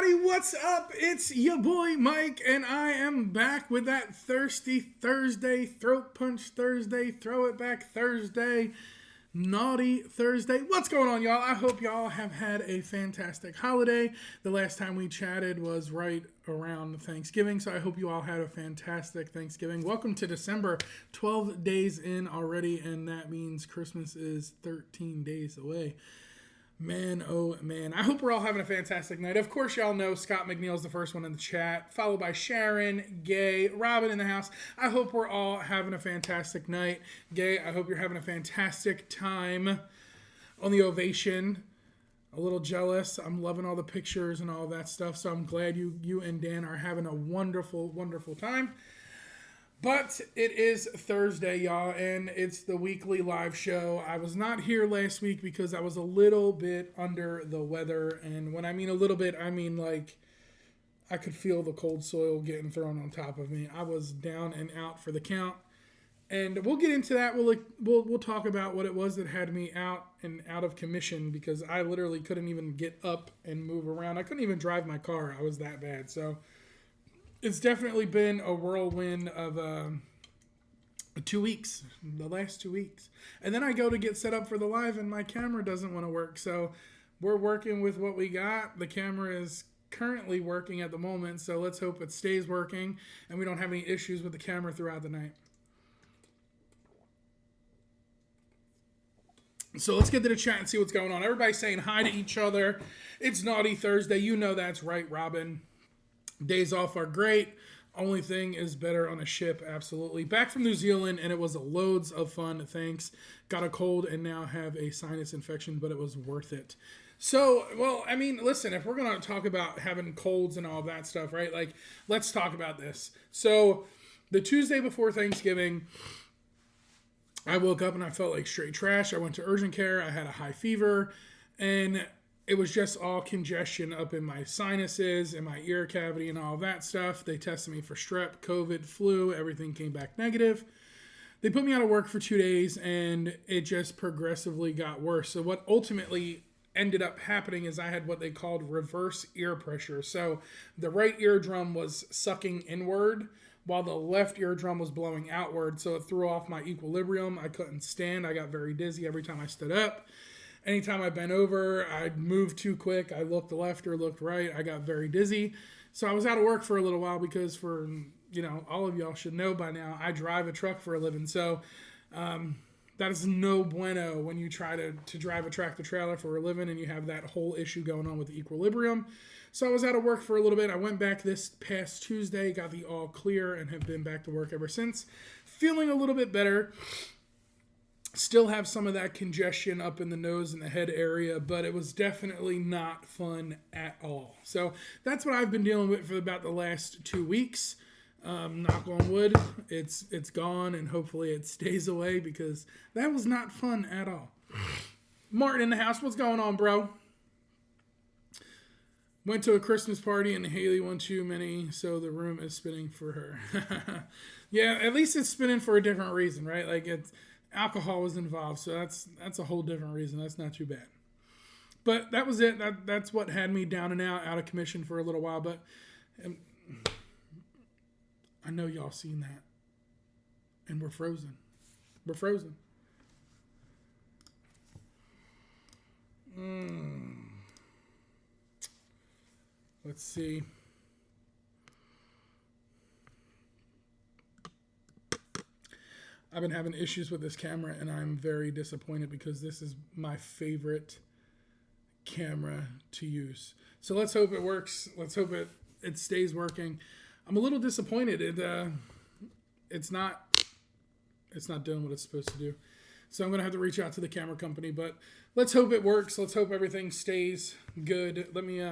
everybody, what's up? It's your boy Mike, and I am back with that Thirsty Thursday, Throat Punch Thursday, Throw It Back Thursday, Naughty Thursday. What's going on, y'all? I hope y'all have had a fantastic holiday. The last time we chatted was right around Thanksgiving, so I hope you all had a fantastic Thanksgiving. Welcome to December, 12 days in already, and that means Christmas is 13 days away. Man, oh man. I hope we're all having a fantastic night. Of course, y'all know Scott McNeil's the first one in the chat, followed by Sharon, Gay, Robin in the house. I hope we're all having a fantastic night. Gay, I hope you're having a fantastic time on the Ovation. A little jealous. I'm loving all the pictures and all that stuff, so I'm glad you and Dan are having a wonderful, wonderful time. But it is Thursday, y'all, and it's the weekly live show. I was not here last week because I was a little bit under the weather. And when I mean a little bit, I mean like I could feel the cold soil getting thrown on top of me. I was down and out for the count. And we'll get into that. We'll talk about what it was that had me out and out of commission because I literally couldn't even get up and move around. I couldn't even drive my car. I was that bad. So it's definitely been a whirlwind of 2 weeks, the last 2 weeks. And then I go to get set up for the live and my camera doesn't want to work. So we're working with what we got. The camera is currently working at the moment. So let's hope it stays working and we don't have any issues with the camera throughout the night. So let's get to the chat and see what's going on. Everybody's saying hi to each other. It's Naughty Thursday. You know that's right, Robin. Days off are great. Only thing is better on a ship, absolutely. Back from New Zealand, and it was loads of fun, thanks. Got a cold and now have a sinus infection, but it was worth it. So, well, I mean, listen, if we're going to talk about having colds and all that stuff, right? Like, let's talk about this. So, the Tuesday before Thanksgiving, I woke up and I felt like straight trash. I went to urgent care. I had a high fever, and it was just all congestion up in my sinuses and my ear cavity and all that stuff. They tested me for strep, COVID, flu. Everything came back negative. They put me out of work for 2 days, and it just progressively got worse. So what ultimately ended up happening is I had what they called reverse ear pressure. So the right eardrum was sucking inward while the left eardrum was blowing outward. So it threw off my equilibrium. I couldn't stand. I got very dizzy every time I stood up. Anytime I bent over, I'd move too quick. I looked left or looked right. I got very dizzy. So I was out of work for a little while because all of y'all should know by now, I drive a truck for a living. So that is no bueno when you try to drive a tractor trailer for a living and you have that whole issue going on with the equilibrium. So I was out of work for a little bit. I went back this past Tuesday, got the all clear, and have been back to work ever since. Feeling a little bit better. Still have some of that congestion up in the nose and the head area, but it was definitely not fun at all. So that's what I've been dealing with for about the last 2 weeks. Knock on wood, it's gone, and hopefully it stays away because that was not fun at all. Martin in the house, what's going on, bro? Went to a Christmas party and Haley won too many, so the room is spinning for her. Yeah, at least it's spinning for a different reason, right? Like alcohol was involved, so that's a whole different reason. That's not too bad. But that was it. That's what had me down and out of commission for a little while. But I know y'all seen that. And we're frozen. We're frozen. Let's see. I've been having issues with this camera, and I'm very disappointed because this is my favorite camera to use. So let's hope it works. Let's hope it stays working. I'm a little disappointed. It's not doing what it's supposed to do. So I'm going to have to reach out to the camera company, but let's hope it works. Let's hope everything stays good. Let me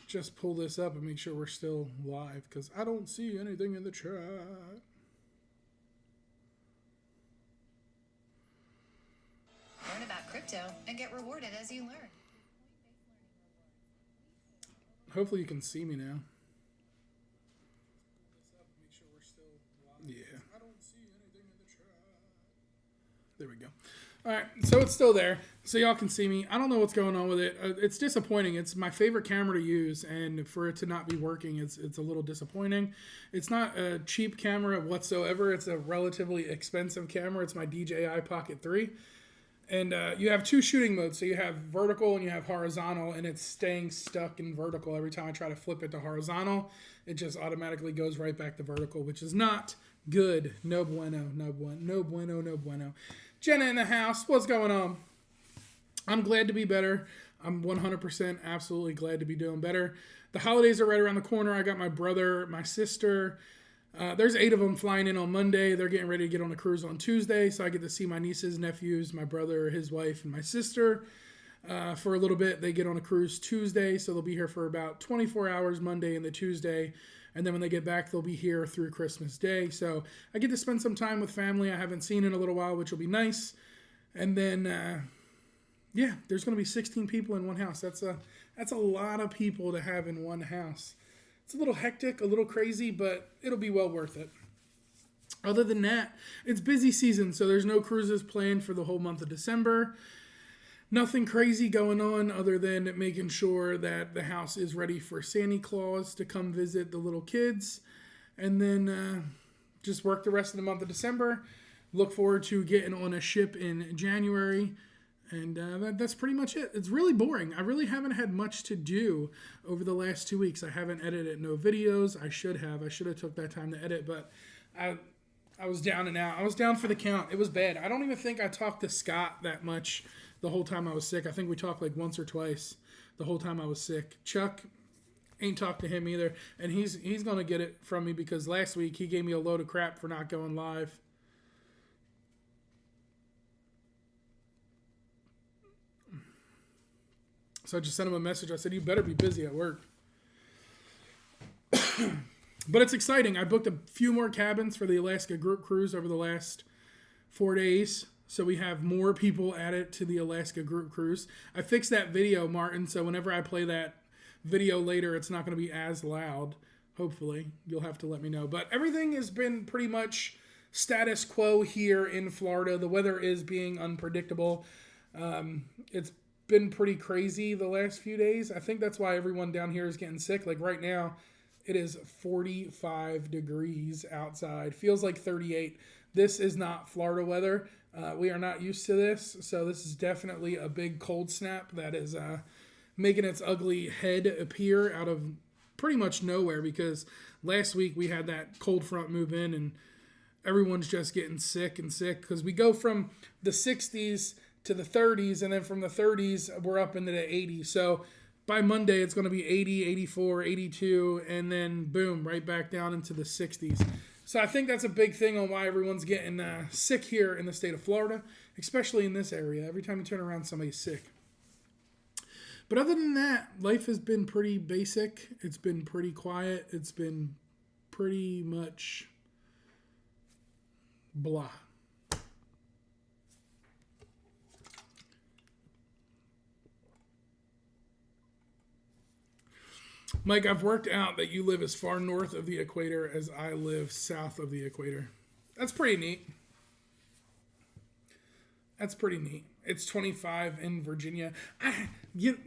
just pull this up and make sure we're still live because I don't see anything in the chat. Learn about crypto and get rewarded as you learn. Hopefully you can see me now. Yeah. I don't see anything in the chat. There we go. All right, so it's still there. so y'all can see me. I don't know what's going on with it. It's disappointing. It's my favorite camera to use, and for it to not be working, it's a little disappointing. It's not a cheap camera whatsoever. It's a relatively expensive camera. It's my DJI Pocket 3. And you have two shooting modes. So you have vertical and you have horizontal, and it's staying stuck in vertical. Every time I try to flip it to horizontal, it just automatically goes right back to vertical, which is not good. No bueno, no bueno, no bueno, no bueno. Jenna in the house. What's going on? I'm glad to be better. I'm 100% absolutely glad to be doing better. The holidays are right around the corner. I got my brother, my sister. There's 8 of them flying in on Monday. They're getting ready to get on a cruise on Tuesday. So I get to see my nieces, nephews, my brother, his wife, and my sister for a little bit. They get on a cruise Tuesday. So they'll be here for about 24 hours Monday and the Tuesday. And then when they get back, they'll be here through Christmas Day. So I get to spend some time with family I haven't seen in a little while, which will be nice. And then... yeah, there's going to be 16 people in one house. That's a lot of people to have in one house. It's a little hectic, a little crazy, but it'll be well worth it. Other than that, it's busy season, so there's no cruises planned for the whole month of December. Nothing crazy going on other than making sure that the house is ready for Santa Claus to come visit the little kids. And then just work the rest of the month of December. Look forward to getting on a ship in January. And that's pretty much it. It's really boring. I really haven't had much to do over the last 2 weeks. I haven't edited no videos. I should have. I should have took that time to edit, but I was down and out. I was down for the count. It was bad. I don't even think I talked to Scott that much the whole time I was sick. I think we talked like once or twice the whole time I was sick. Chuck, ain't talked to him either. And he's going to get it from me because last week he gave me a load of crap for not going live. So I just sent him a message. I said, you better be busy at work. But it's exciting. I booked a few more cabins for the Alaska group cruise over the last 4 days. So we have more people added to the Alaska group cruise. I fixed that video, Martin. So whenever I play that video later, it's not going to be as loud. Hopefully. You'll have to let me know. But everything has been pretty much status quo here in Florida. The weather is being unpredictable. It's been pretty crazy the last few days. I think that's why everyone down here is getting sick. Like right now, it is 45 degrees outside. Feels like 38. This is not Florida weather. We are not used to this. So this is definitely a big cold snap that is making its ugly head appear out of pretty much nowhere, because last week we had that cold front move in and everyone's just getting sick and sick because we go from the 60s to the 30s, and then from the 30s, we're up into the 80s. So by Monday, it's going to be 80, 84, 82, and then boom, right back down into the 60s. So I think that's a big thing on why everyone's getting sick here in the state of Florida, especially in this area. Every time you turn around, somebody's sick. But other than that, life has been pretty basic. It's been pretty quiet. It's been pretty much blah. Mike, I've worked out that you live as far north of the equator as I live south of the equator. That's pretty neat. That's pretty neat. It's 25 in Virginia. I get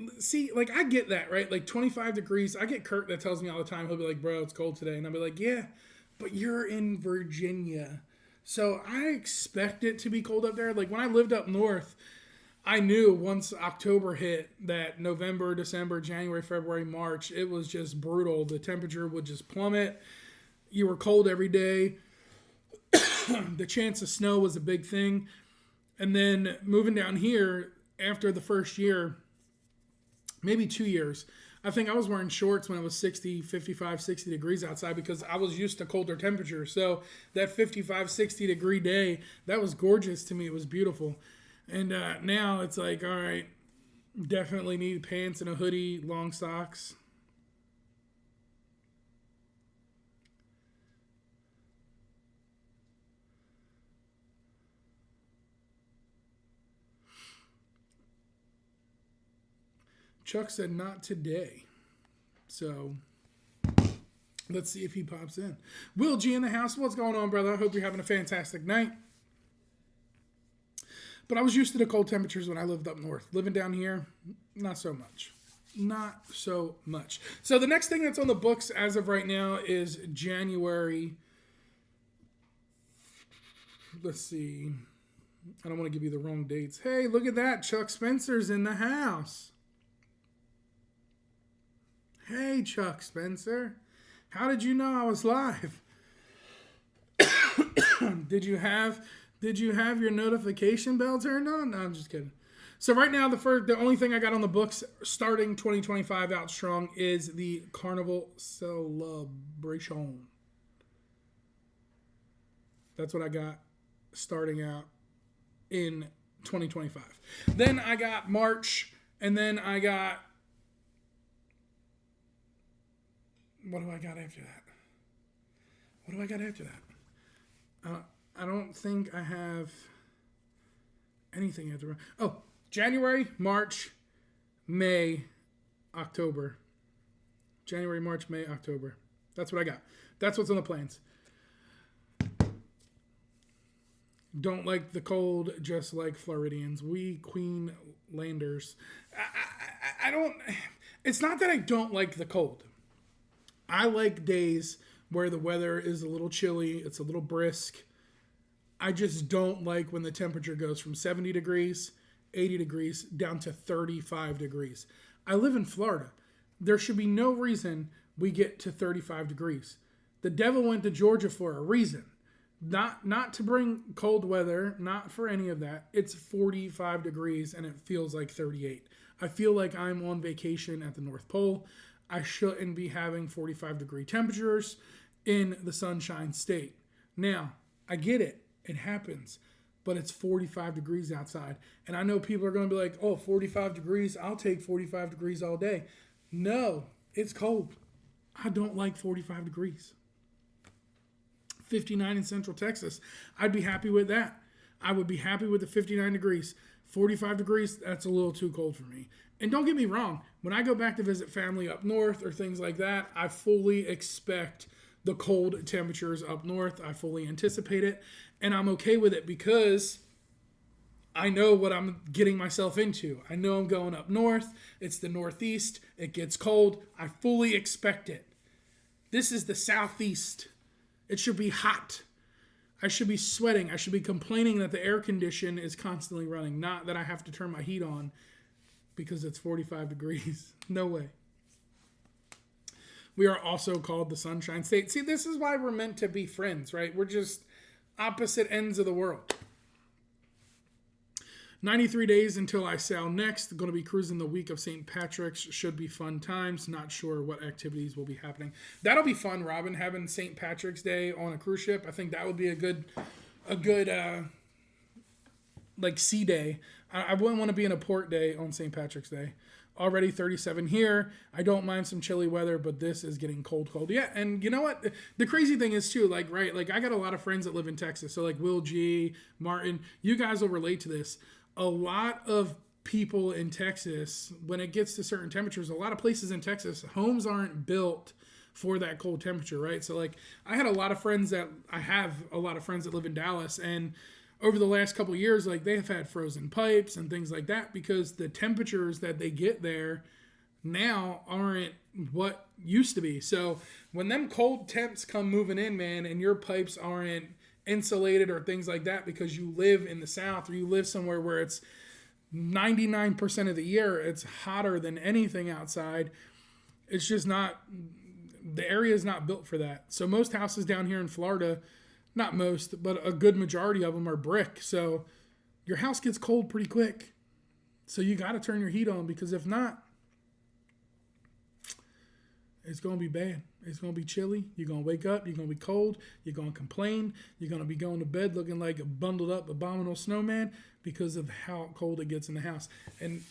that, right? Like 25 degrees. I get Kurt that tells me all the time. He'll be like, bro, it's cold today. And I'll be like, yeah, but you're in Virginia. So I expect it to be cold up there. Like when I lived up north, I knew once October hit that November, December, January, February, March, it was just brutal. The temperature would just plummet. You were cold every day. The chance of snow was a big thing. And then moving down here after the first year, maybe 2 years, I think I was wearing shorts when it was 60, 55, 60 degrees outside because I was used to colder temperatures. So that 55, 60 degree day, that was gorgeous to me. It was beautiful. And now it's like, all right, definitely need pants and a hoodie, long socks. Chuck said not today. So let's see if he pops in. Will G in the house. What's going on, brother? I hope you're having a fantastic night. But I was used to the cold temperatures when I lived up north. Living down here, not so much. Not so much. So the next thing that's on the books as of right now is January. Let's see. I don't want to give you the wrong dates. Hey, look at that. Chuck Spencer's in the house. Hey, Chuck Spencer. How did you know I was live? Did you have your notification bell turned on? No, I'm just kidding. So right now, the only thing I got on the books starting 2025 out strong is the Carnival Celebration. That's what I got starting out in 2025. Then I got March, and then I got... What do I got after that? I don't think I have anything after... Oh, January, March, May, October. January, March, May, October. That's what I got. That's what's on the plans. Don't like the cold, just like Floridians. We Queenslanders. I don't... It's not that I don't like the cold. I like days where the weather is a little chilly, it's a little brisk. I just don't like when the temperature goes from 70 degrees, 80 degrees, down to 35 degrees. I live in Florida. There should be no reason we get to 35 degrees. The devil went to Georgia for a reason. Not to bring cold weather, not for any of that. It's 45 degrees and it feels like 38. I feel like I'm on vacation at the North Pole. I shouldn't be having 45 degree temperatures in the Sunshine State. Now, I get it. It happens. But it's 45 degrees outside. And I know people are going to be like, oh, 45 degrees, I'll take 45 degrees all day. No, it's cold. I don't like 45 degrees. 59 in Central Texas. I'd be happy with that. I would be happy with the 59 degrees. 45 degrees, that's a little too cold for me. And don't get me wrong, when I go back to visit family up north or things like that, I fully expect the cold temperatures up north. I fully anticipate it. And I'm okay with it because I know what I'm getting myself into. I know I'm going up north. It's the Northeast. It gets cold. I fully expect it. This is the Southeast. It should be hot. I should be sweating. I should be complaining that the air condition is constantly running, not that I have to turn my heat on because it's 45 degrees. No way. We are also called the Sunshine State. See, this is why we're meant to be friends, right? We're just opposite ends of the world. 93 days until I sail next. Going to be cruising the week of St. Patrick's. Should be fun times. Not sure what activities will be happening. That'll be fun, Robin, having St. Patrick's Day on a cruise ship. I think that would be a good like sea day. I wouldn't want to be in a port day on St. Patrick's Day. Already 37 here. I don't mind some chilly weather, but this is getting cold. Yeah, and you know what? The crazy thing is too, like, right, like I got a lot of friends that live in Texas. So like Will G, Martin, you guys will relate to this. A lot of people in Texas, when it gets to certain temperatures, a lot of places in Texas, homes aren't built for that cold temperature, right? So like I have a lot of friends that live in Dallas, and over the last couple of years, like they have had frozen pipes and things like that because the temperatures that they get there now aren't what used to be. So when them cold temps come moving in, man, and your pipes aren't insulated or things like that because you live in the South or you live somewhere where it's 99% of the year, it's hotter than anything outside. It's just not, the area is not built for that. So most houses down here in Florida, not most, but a good majority of them are brick. So your house gets cold pretty quick. So you got to turn your heat on because if not, it's going to be bad. It's going to be chilly. You're going to wake up. You're going to be cold. You're going to complain. You're going to be going to bed looking like a bundled up abominable snowman because of how cold it gets in the house. And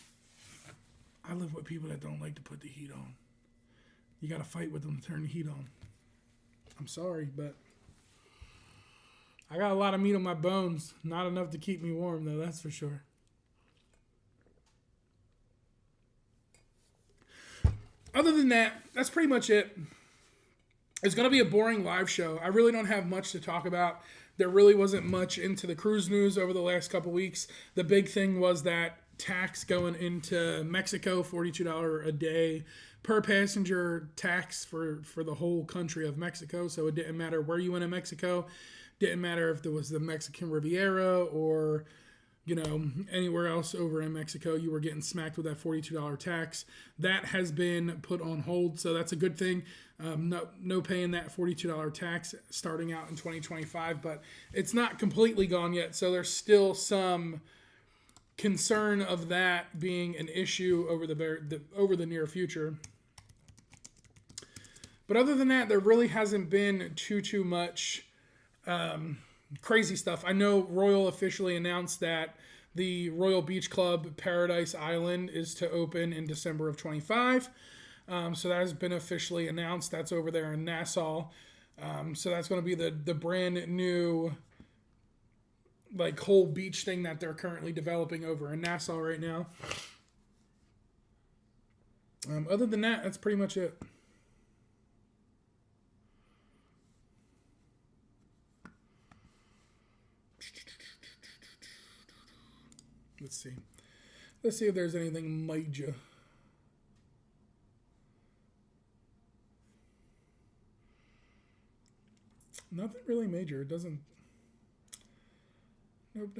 I live with people that don't like to put the heat on. You got to fight with them to turn the heat on. I'm sorry, but I got a lot of meat on my bones. Not enough to keep me warm, though, that's for sure. Other than that, that's pretty much it. It's going to be a boring live show. I really don't have much to talk about. There really wasn't much into the cruise news over the last couple weeks. The big thing was that tax going into Mexico, $42 a day per passenger tax for the whole country of Mexico. So it didn't matter where you went in Mexico. Didn't matter if there was the Mexican Riviera or, anywhere else over in Mexico, you were getting smacked with that $42 tax. That has been put on hold, so that's a good thing. No paying that $42 tax starting out in 2025, but it's not completely gone yet, so there's still some concern of that being an issue over the near future. But other than that, there really hasn't been too much crazy stuff. I know Royal officially announced that the Royal Beach Club Paradise Island is to open in December of 25. So that has been officially announced. That's over there in Nassau. So that's going to be the brand new whole beach thing that they're currently developing over in Nassau right now. Other than that, that's pretty much it. Let's see if there's anything major. Nothing really major. It doesn't. Nope.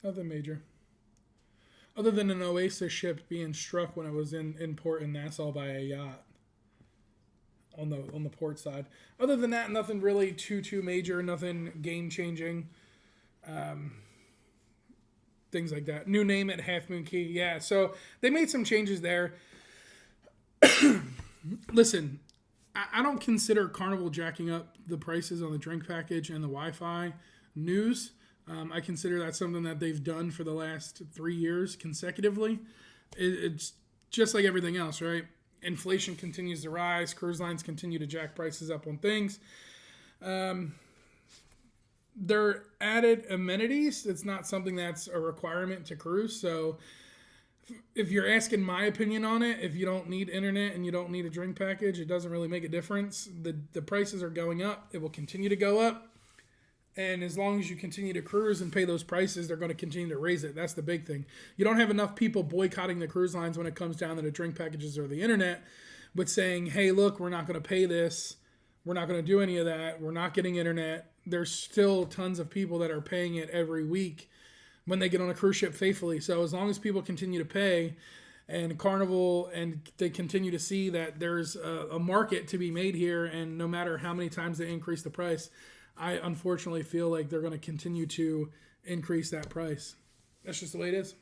Nothing major. Other than an Oasis ship being struck when it was in port in Nassau by a yacht on the port side. Other than that, nothing really too major. Nothing game changing. Things like that. New name at Half Moon Cay. Yeah, so they made some changes there. Listen, I don't consider Carnival jacking up the prices on the drink package and the Wi-Fi news. I consider that something that they've done for the last 3 years consecutively. It's just like everything else, right? Inflation continues to rise. Cruise lines continue to jack prices up on things. They're added amenities. It's not something that's a requirement to cruise. So if you're asking my opinion on it, if you don't need internet and you don't need a drink package, it doesn't really make a difference. The prices are going up. It will continue to go up. And as long as you continue to cruise and pay those prices, they're going to continue to raise it. That's the big thing. You don't have enough people boycotting the cruise lines when it comes down to the drink packages or the internet, but saying, hey, look, we're not going to pay this. We're not going to do any of that. We're not getting internet. There's still tons of people that are paying it every week when they get on a cruise ship faithfully. So as long as people continue to pay and Carnival and they continue to see that there's a market to be made here, and no matter how many times they increase the price, I unfortunately feel like they're going to continue to increase that price. That's just the way it is.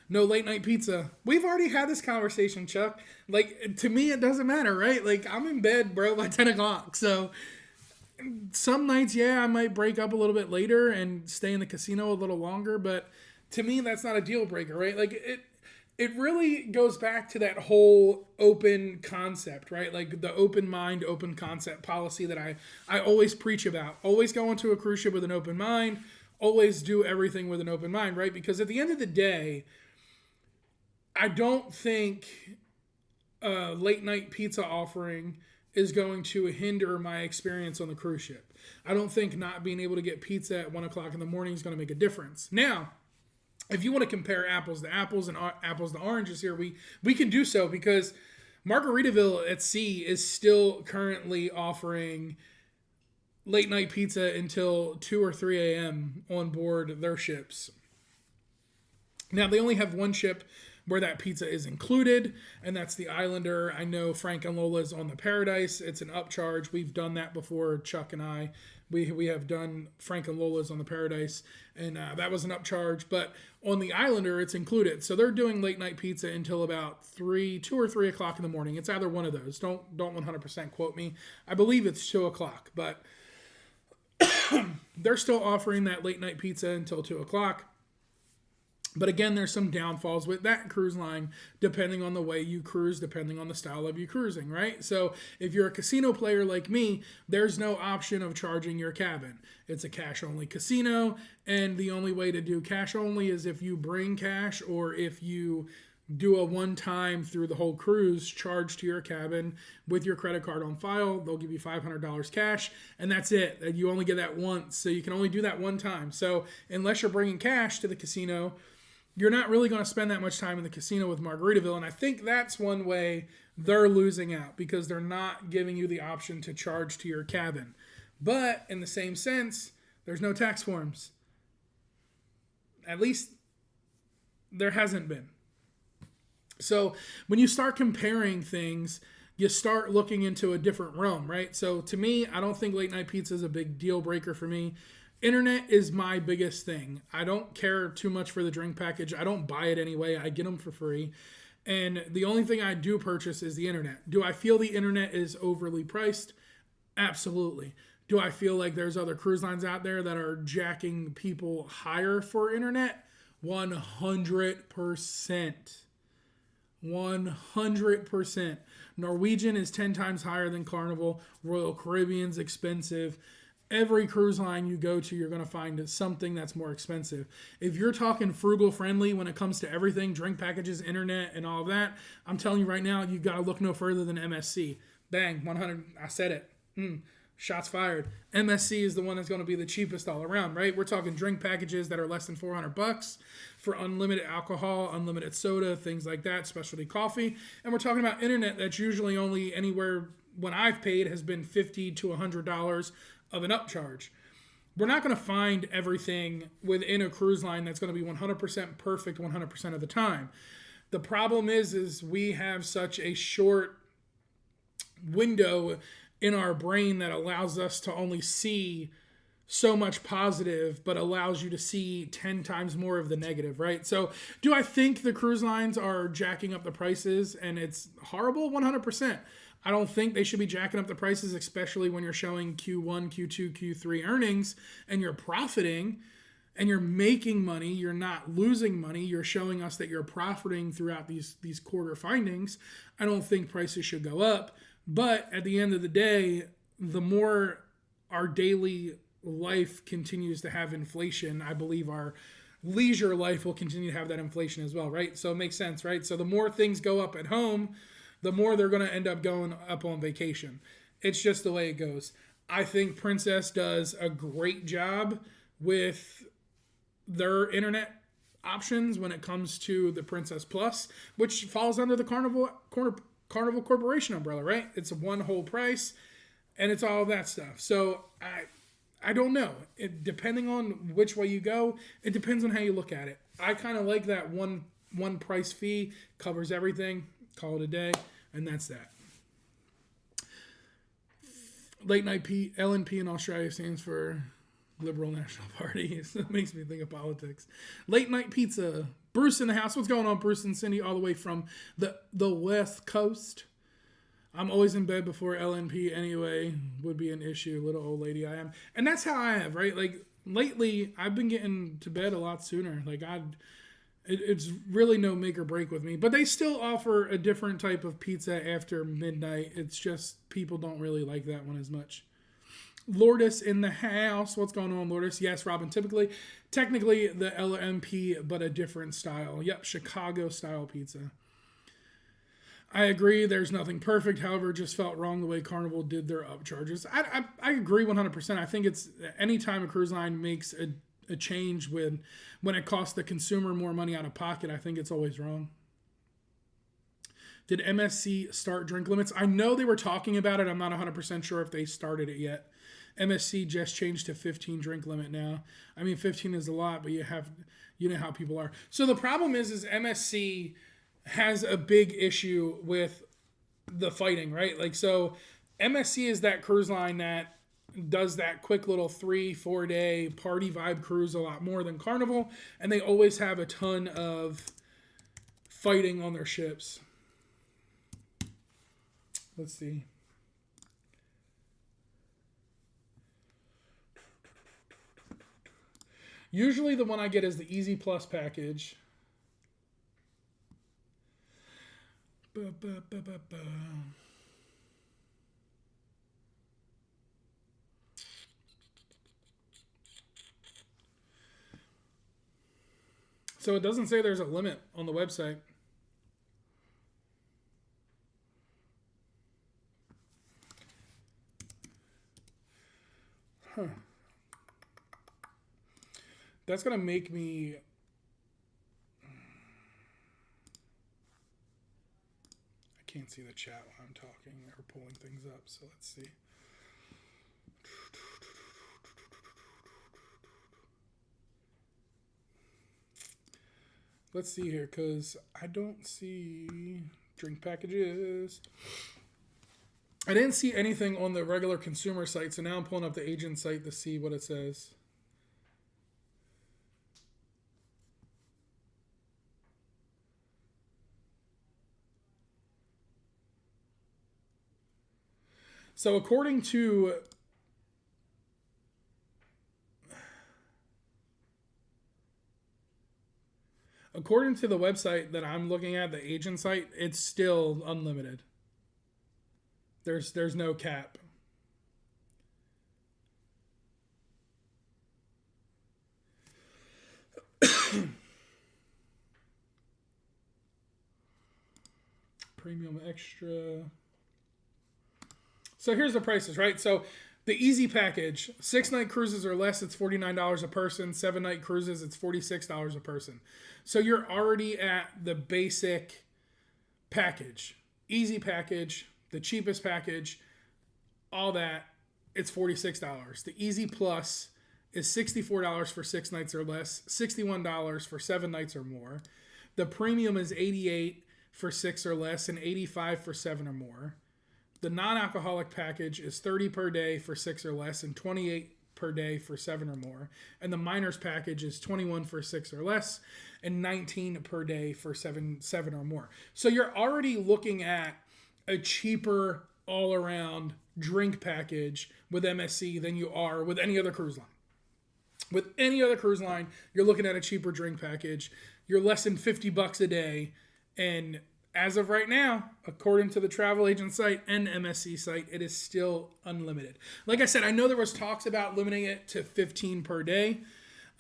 No late night pizza. We've already had this conversation, Chuck. To me, it doesn't matter, right? I'm in bed, bro, by 10 o'clock. So some nights, I might break up a little bit later and stay in the casino a little longer. But to me, that's not a deal breaker, right? It really goes back to that whole open concept, right? The open mind, open concept policy that I always preach about. Always go into a cruise ship with an open mind. Always do everything with an open mind, right? Because at the end of the day, I don't think a late night pizza offering is going to hinder my experience on the cruise ship. I don't think not being able to get pizza at 1 o'clock in the morning is going to make a difference. Now, if you want to compare apples to apples and apples to oranges here, we can do so because Margaritaville at Sea is still currently offering late night pizza until 2 or 3 a.m. on board their ships. Now, they only have one ship where that pizza is included, and that's the Islander. I know Frank and Lola's on the Paradise. It's an upcharge. We've done that before, Chuck and I. We have done Frank and Lola's on the Paradise, and that was an upcharge. But on the Islander, it's included. So they're doing late night pizza until about 2 or 3 o'clock in the morning. It's either one of those. Don't 100% quote me. I believe it's 2 o'clock, but they're still offering that late night pizza until 2 o'clock. But again, there's some downfalls with that cruise line, depending on the way you cruise, depending on the style of you cruising, right? So if you're a casino player like me, there's no option of charging your cabin. It's a cash only casino, and the only way to do cash only is if you bring cash, or if you do a one time through the whole cruise charge to your cabin with your credit card on file. They'll give you $500 cash, and that's it. You only get that once, so you can only do that one time. So unless you're bringing cash to the casino, you're not really going to spend that much time in the casino with Margaritaville. And I think that's one way they're losing out, because they're not giving you the option to charge to your cabin. But in the same sense, there's no tax forms. At least there hasn't been. So when you start comparing things, you start looking into a different realm, right? So to me, I don't think late night pizza is a big deal breaker for me. Internet is my biggest thing. I don't care too much for the drink package. I don't buy it anyway. I get them for free. And the only thing I do purchase is the internet. Do I feel the internet is overly priced? Absolutely. Do I feel like there's other cruise lines out there that are jacking people higher for internet? 100%. 100%. Norwegian is 10 times higher than Carnival. Royal Caribbean's expensive. Every cruise line you go to, you're going to find something that's more expensive. If you're talking frugal friendly when it comes to everything, drink packages, internet, and all of that, I'm telling you right now, you got to look no further than MSC. Bang, 100. I said it. Shots fired. MSC is the one that's going to be the cheapest all around, right? We're talking drink packages that are less than $400 for unlimited alcohol, unlimited soda, things like that, specialty coffee. And we're talking about internet that's usually only anywhere, when I've paid, has been $50 to $100 of an upcharge. We're not going to find everything within a cruise line that's going to be 100% perfect 100% of the time. The problem is we have such a short window in our brain that allows us to only see so much positive, but allows you to see 10 times more of the negative, right? So do I think the cruise lines are jacking up the prices and it's horrible? 100%. I don't think they should be jacking up the prices, especially when you're showing Q1, Q2, Q3 earnings and you're profiting and you're making money. You're not losing money. You're showing us that you're profiting throughout these quarter findings. I don't think prices should go up. But at the end of the day, the more our daily life continues to have inflation, I believe our leisure life will continue to have that inflation as well, right? So it makes sense, right? So the more things go up at home, the more they're going to end up going up on vacation. It's just the way it goes. I think Princess does a great job with their internet options when it comes to the Princess Plus, which falls under the Carnival Corporation umbrella, right? It's a one whole price, and it's all of that stuff. So I don't know. Depending on which way you go, it depends on how you look at it. I kind of like that one price fee, covers everything, call it a day, and that's that. Late night LNP in Australia stands for Liberal National Party. So it makes me think of politics. Late night pizza. Bruce in the house. What's going on, Bruce and Cindy, all the way from the West Coast? I'm always in bed before LNP anyway. Would be an issue, little old lady I am. And that's how I have, right? Like, lately, I've been getting to bed a lot sooner. Like, it's really no make or break with me. But they still offer a different type of pizza after midnight. It's just people don't really like that one as much. Lourdes in the house. What's going on, Lourdes? Yes, Robin. Technically the LMP, but a different style. Yep, Chicago style pizza. I agree. There's nothing perfect. However, it just felt wrong the way Carnival did their upcharges. I agree 100%. I think it's anytime a cruise line makes a change when it costs the consumer more money out of pocket, I think it's always wrong. Did MSC start drink limits? I know they were talking about it. I'm not 100% sure if they started it yet. MSC just changed to 15 drink limit now. I mean, 15 is a lot, but you know how people are. So the problem is MSC has a big issue with the fighting, right? Like, so MSC is that cruise line that does that quick little 3-4 day party vibe cruise a lot more than Carnival, and they always have a ton of fighting on their ships. Let's see. Usually the one I get is the Easy Plus package. So it doesn't say there's a limit on the website. Huh. That's going to make me... I can't see the chat while I'm talking or pulling things up, so let's see. Let's see here, because I don't see drink packages. I didn't see anything on the regular consumer site, so now I'm pulling up the agent site to see what it says. So according to the website that I'm looking at, the agent site, it's still unlimited. There's no cap. Premium extra. So here's the prices, right? So the easy package, 6-night cruises or less, it's $49 a person. 7-night cruises, it's $46 a person. So you're already at the basic package. Easy package, the cheapest package, all that, it's $46. The Easy Plus is $64 for 6 nights or less, $61 for 7 nights or more. The Premium is $88 for 6 or less and $85 for 7 or more. The non-alcoholic package is $30 per day for 6 or less and $28 per day for 7 or more. And the minors package is $21 for 6 or less and $19 per day for 7 or more. So you're already looking at a cheaper all-around drink package with MSC than you are with any other cruise line. With any other cruise line, you're looking at a cheaper drink package. You're less than $50 a day, and as of right now, according to the travel agent site and MSC site, it is still unlimited. Like I said, I know there was talks about limiting it to 15 per day.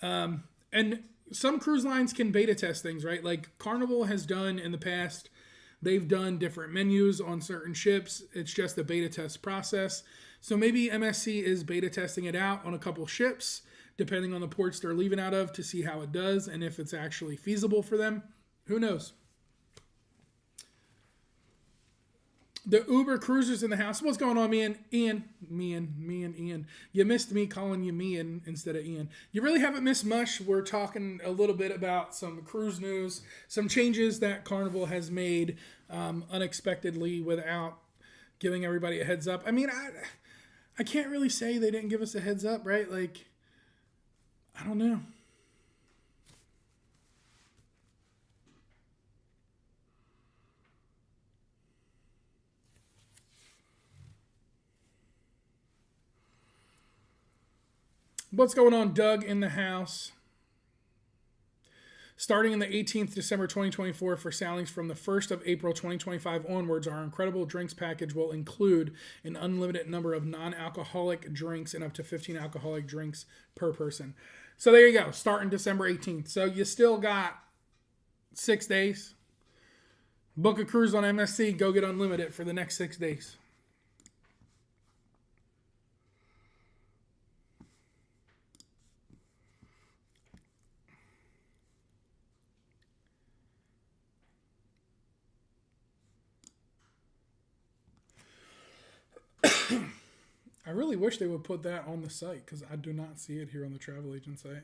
And some cruise lines can beta test things, right? Like Carnival has done in the past. They've done different menus on certain ships. It's just a beta test process. So maybe MSC is beta testing it out on a couple ships, depending on the ports they're leaving out of, to see how it does and if it's actually feasible for them. Who knows? The Uber cruisers in the house. What's going on, Ian? Ian. You missed me calling you Ian instead of Ian. You really haven't missed much. We're talking a little bit about some cruise news, some changes that Carnival has made unexpectedly without giving everybody a heads up. I mean, I can't really say they didn't give us a heads up, right? Like, I don't know. What's going on, Doug, in the house? Starting in the 18th December 2024 for sailings from the 1st of April 2025 onwards, our incredible drinks package will include an unlimited number of non-alcoholic drinks and up to 15 alcoholic drinks per person. So there you go, starting December 18th. So you still got 6 days. Book a cruise on MSC, go get unlimited for the next 6 days. I really wish they would put that on the site because I do not see it here on the travel agent site.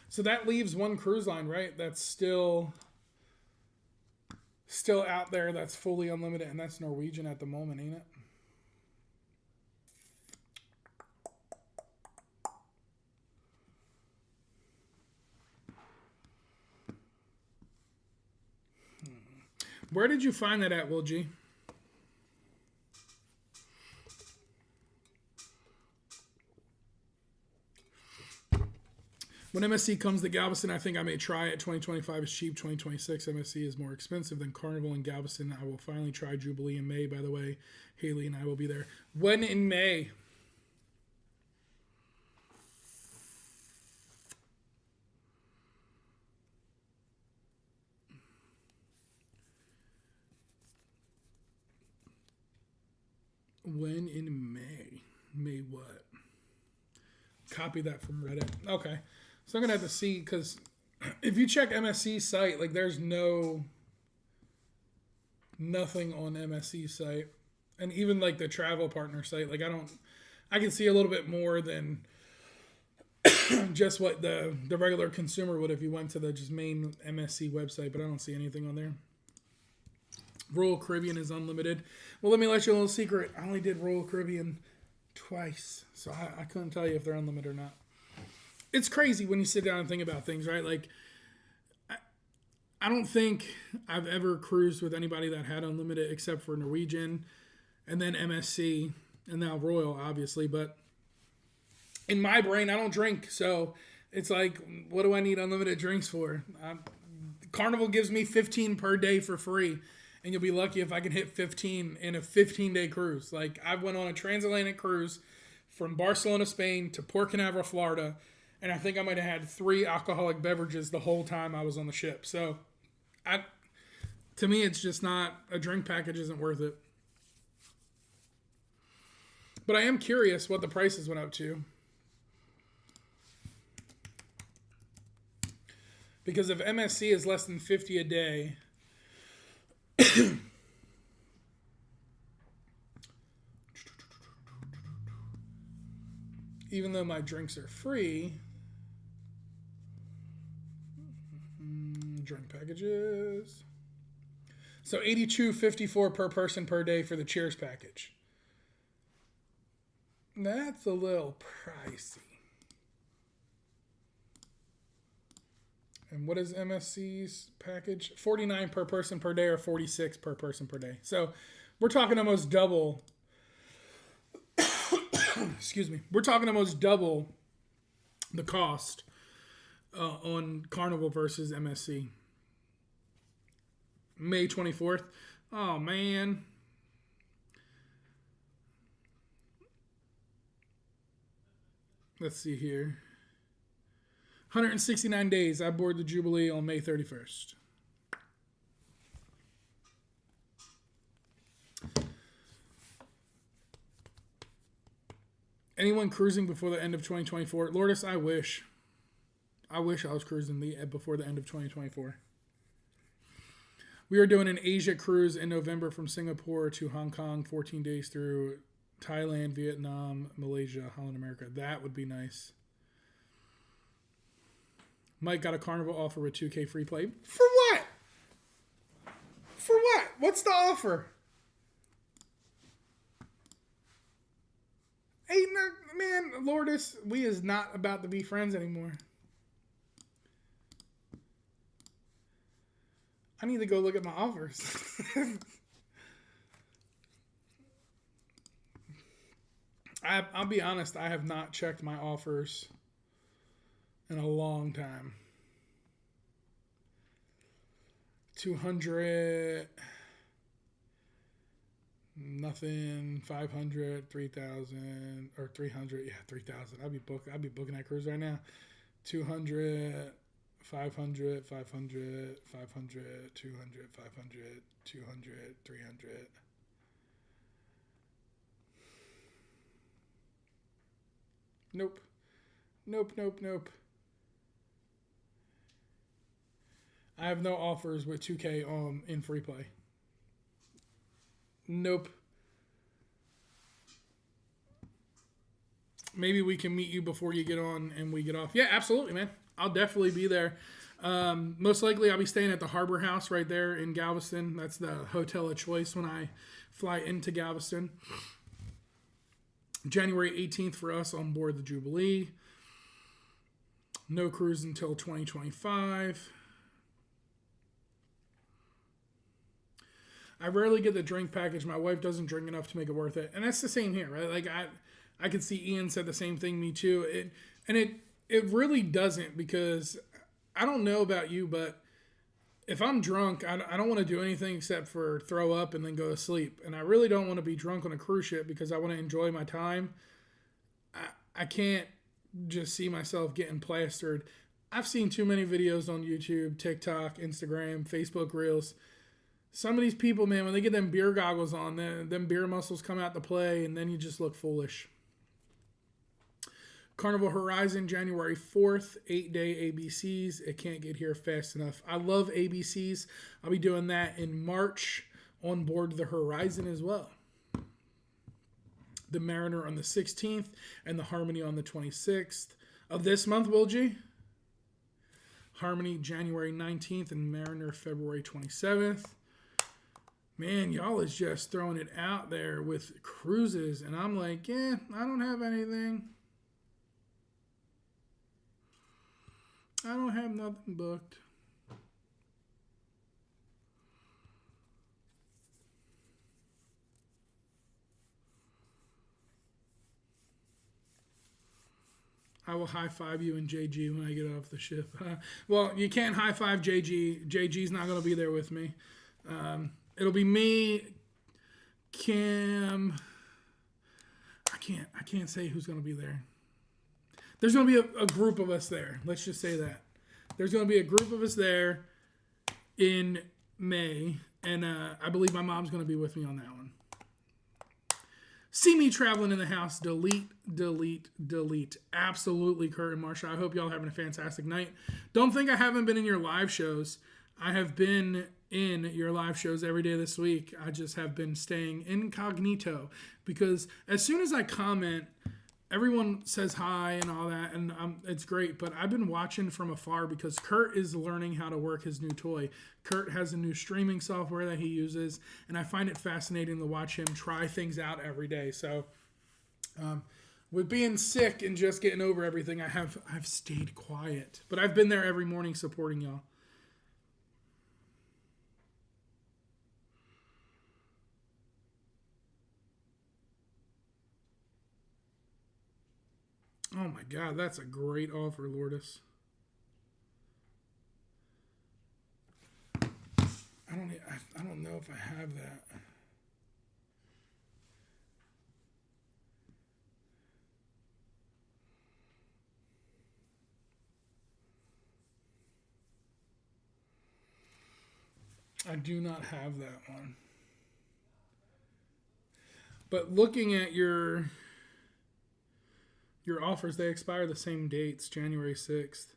So that leaves one cruise line, right? That's still out there, that's fully unlimited, and that's Norwegian at the moment, ain't it? Where did you find that at, Will G? When MSC comes to Galveston, I think I may try it. 2025 is cheap. 2026 MSC is more expensive than Carnival in Galveston. I will finally try Jubilee in May, by the way. Haley and I will be there. When in May? When in May? May what? Copy that from Reddit. Okay. So I'm going to have to see, because if you check MSC's site, like there's nothing on MSC's site. And even like the travel partner site, like I can see a little bit more than just what the regular consumer would if you went to the just main MSC website, but I don't see anything on there. Royal Caribbean is unlimited. Well, let me let you a little secret. I only did Royal Caribbean twice, so I couldn't tell you if they're unlimited or not. It's crazy when you sit down and think about things, right? Like, I don't think I've ever cruised with anybody that had unlimited except for Norwegian and then MSC and now Royal, obviously. But in my brain, I don't drink. So it's like, what do I need unlimited drinks for? Carnival gives me 15 per day for free. And you'll be lucky if I can hit 15 in a 15-day cruise. Like, I went on a transatlantic cruise from Barcelona, Spain to Port Canaveral, Florida. And I think I might have had 3 alcoholic beverages the whole time I was on the ship. So, to me, it's just not, a drink package isn't worth it. But I am curious what the prices went up to. Because if MSC is less than 50 a day, even though my drinks are free, drink packages. So $82.54 per person per day for the Cheers package. That's a little pricey. And what is MSC's package? $49 per person per day or $46 per person per day. So we're talking almost double. Excuse me. We're talking almost double the cost on Carnival versus MSC. May 24th. Oh, man. Let's see here. 169 days. I board the Jubilee on May 31st. Anyone cruising before the end of 2024? Lourdes, I wish. I wish I was cruising before the end of 2024. We are doing an Asia cruise in November from Singapore to Hong Kong, 14 days through Thailand, Vietnam, Malaysia, Holland, America. That would be nice. Mike got a Carnival offer with 2K free play. For what? For what? What's the offer? Hey, man, Lourdes, we is not about to be friends anymore. I need to go look at my offers. I'll be honest, I have not checked my offers in a long time. 200, nothing, 500, 3,000, or 300, yeah, 3,000. I'd be booking that cruise right now. 200, 500, 500, 500, 200, 500, 200, 300. Nope. Nope. I have no offers with 2K in free play. Nope. Maybe we can meet you before you get on and we get off. Yeah, absolutely, man. I'll definitely be there. Most likely I'll be staying at the Harbor House right there in Galveston. That's the hotel of choice when I fly into Galveston. January 18th for us on board the Jubilee. No cruise until 2025. I rarely get the drink package. My wife doesn't drink enough to make it worth it. And that's the same here, right? Like I could see Ian said the same thing, me too. It really doesn't, because I don't know about you, but if I'm drunk, I don't want to do anything except for throw up and then go to sleep. And I really don't want to be drunk on a cruise ship because I want to enjoy my time. I can't just see myself getting plastered. I've seen too many videos on YouTube, TikTok, Instagram, Facebook Reels. Some of these people, man, when they get them beer goggles on, them beer muscles come out to play, and then you just look foolish. Carnival Horizon, January 4th, 8-day ABCs. It can't get here fast enough. I love ABCs. I'll be doing that in March on board the Horizon as well. The Mariner on the 16th and the Harmony on the 26th of this month, Will G. Harmony, January 19th, and Mariner, February 27th. Man, y'all is just throwing it out there with cruises, and I'm like, I don't have anything. I don't have nothing booked. I will high five you and JG when I get off the ship. Well, you can't high five JG. JG's not going to be there with me. It'll be me, Cam. I can't say who's going to be there. There's going to be a group of us there. Let's just say that. There's going to be a group of us there in May, and I believe my mom's going to be with me on that one. See me traveling in the house. Delete. Absolutely, Kurt and Marsha. I hope y'all having a fantastic night. Don't think I haven't been in your live shows. I have been in your live shows every day this week. I just have been staying incognito because as soon as I comment, everyone says hi and all that, and it's great. But I've been watching from afar because Kurt is learning how to work his new toy. Kurt has a new streaming software that he uses, and I find it fascinating to watch him try things out every day. So with being sick and just getting over everything, I've stayed quiet. But I've been there every morning supporting y'all. Oh my God, that's a great offer, Lourdes. I don't know if I have that. I do not have that one. But looking at your offers, they expire the same dates, January 6th.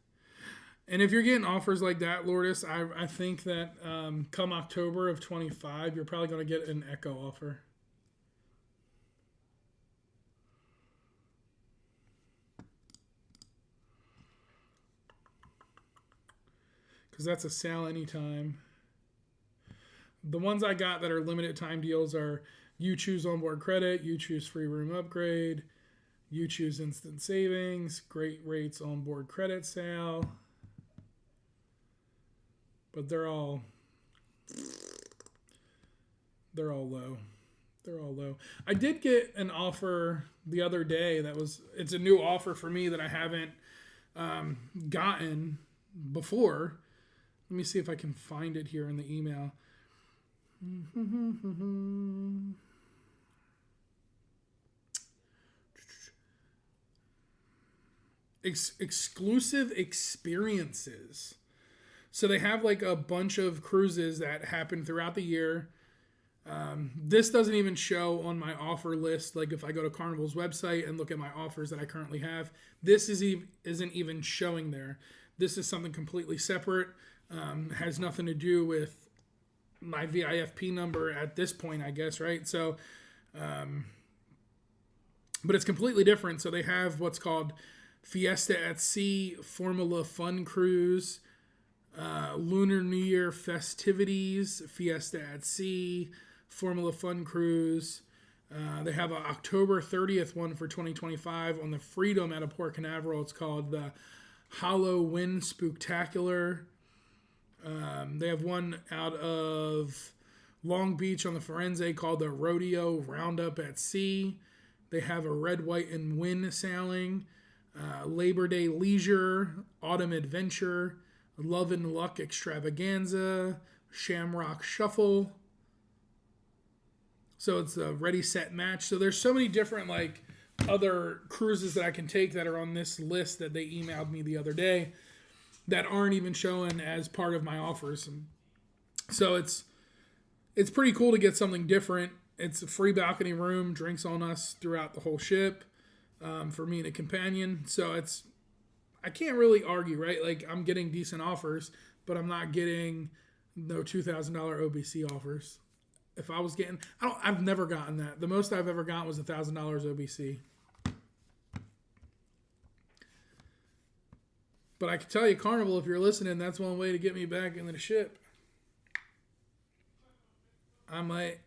And if you're getting offers like that, Lourdes, I think that come October of 25, you're probably going to get an Echo offer. Because that's a sale anytime. The ones I got that are limited time deals are you choose onboard credit, you choose free room upgrade, you choose instant savings, great rates on board credit sale. But they're all low. They're all low. I did get an offer the other day it's a new offer for me that I haven't gotten before. Let me see if I can find it here in the email. Exclusive experiences. So they have like a bunch of cruises that happen throughout the year. This doesn't even show on my offer list. Like if I go to Carnival's website and look at my offers that I currently have, this isn't even showing there. This is something completely separate. Has nothing to do with my VIFP number at this point, I guess, right? So, but it's completely different. So they have what's called Fiesta at Sea, Formula Fun Cruise, Lunar New Year festivities, Fiesta at Sea, Formula Fun Cruise. They have an October 30th one for 2025 on the Freedom out of Port Canaveral. It's called the Halloween Spooktacular. They have one out of Long Beach on the Firenze called the Rodeo Roundup at Sea. They have a Red, White, and Win sailing. Labor Day Leisure, Autumn Adventure, Love and Luck Extravaganza, Shamrock Shuffle. So it's a ready, set, match. So there's so many different like other cruises that I can take that are on this list that they emailed me the other day that aren't even showing as part of my offers. And so it's pretty cool to get something different. It's a free balcony room, drinks on us throughout the whole ship for me and a companion. So I can't really argue, right? Like I'm getting decent offers, but I'm not getting no $2,000 OBC offers. If I was getting, I've never gotten that. The most I've ever gotten was $1,000 OBC. But I can tell you, Carnival, if you're listening, that's one way to get me back into the ship. I might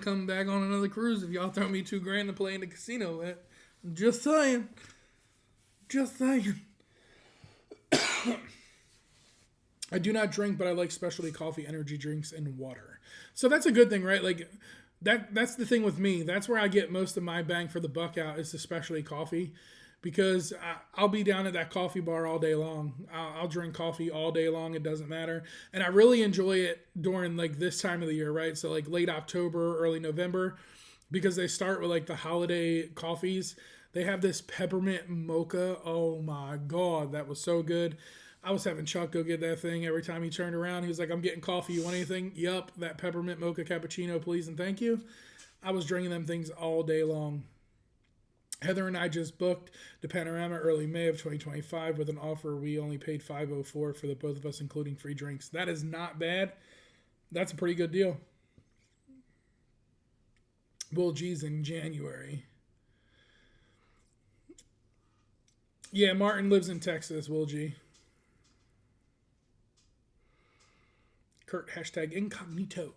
come back on another cruise if y'all throw me $2,000 to play in the casino at. Just saying. Just saying. I do not drink, but I like specialty coffee, energy drinks, and water. So that's a good thing, right? Like that's the thing with me. That's where I get most of my bang for the buck out is the specialty coffee, because I'll be down at that coffee bar all day long. I'll drink coffee all day long. It doesn't matter. And I really enjoy it during like this time of the year, right? So like late October, early November, because they start with like the holiday coffees. They have this peppermint mocha. Oh my God, that was so good. I was having Chuck go get that thing every time he turned around. He was like, I'm getting coffee. You want anything? Yup, that peppermint mocha cappuccino, please and thank you. I was drinking them things all day long. Heather and I just booked the Panorama early May of 2025 with an offer. We only paid $504 for the both of us, including free drinks. That is not bad. That's a pretty good deal. Bull G's in January. Yeah, Martin lives in Texas, Will G. Kurt, hashtag incognito.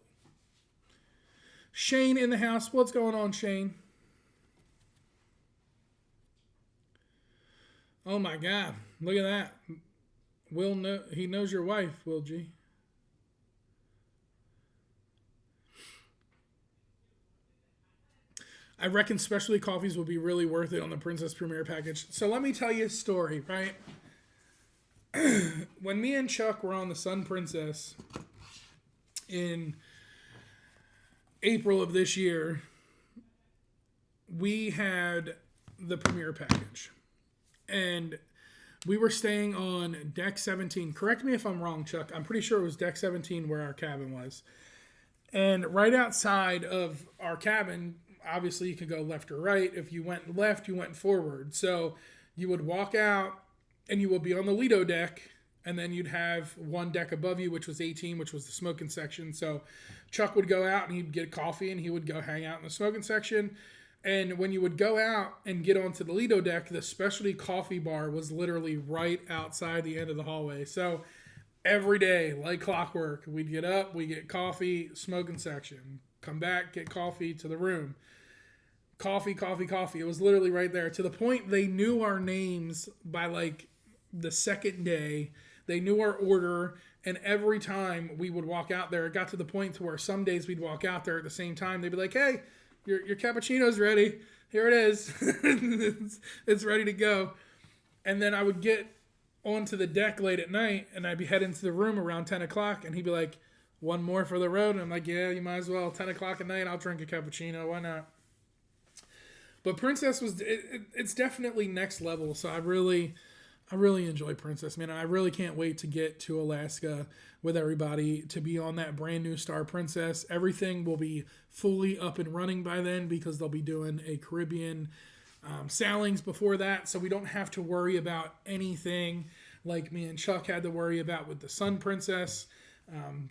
Shane in the house. What's going on, Shane? Oh my God. Look at that. He knows your wife, Will G. I reckon specialty coffees will be really worth it on the Princess Premier package. So let me tell you a story, right? When me and Chuck were on the Sun Princess in April of this year, we had the Premier package. And we were staying on deck 17. Correct me if I'm wrong, Chuck. I'm pretty sure it was deck 17 where our cabin was. And right outside of our cabin, obviously you could go left or right. If you went left, you went forward. So you would walk out and you would be on the Lido deck. And then you'd have one deck above you, which was 18, which was the smoking section. So Chuck would go out and he'd get coffee and he would go hang out in the smoking section. And when you would go out and get onto the Lido deck, the specialty coffee bar was literally right outside the end of the hallway. So every day, like clockwork, we'd get up, we'd get coffee, smoking section, come back, get coffee to the room. Coffee, coffee, coffee. It was literally right there, to the point they knew our names by like the second day. They knew our order, and every time we would walk out there, it got to the point to where some days we'd walk out there at the same time. They'd be like, hey, your cappuccino's ready. Here it is. It's ready to go. And then I would get onto the deck late at night, and I'd be heading to the room around 10 o'clock, and he'd be like, one more for the road. And I'm like, yeah, you might as well. 10 o'clock at night, I'll drink a cappuccino. Why not? But Princess it's definitely next level. So I really enjoy Princess, man. I really can't wait to get to Alaska with everybody to be on that brand new Star Princess. Everything will be fully up and running by then because they'll be doing a Caribbean sailings before that. So we don't have to worry about anything like me and Chuck had to worry about with the Sun Princess.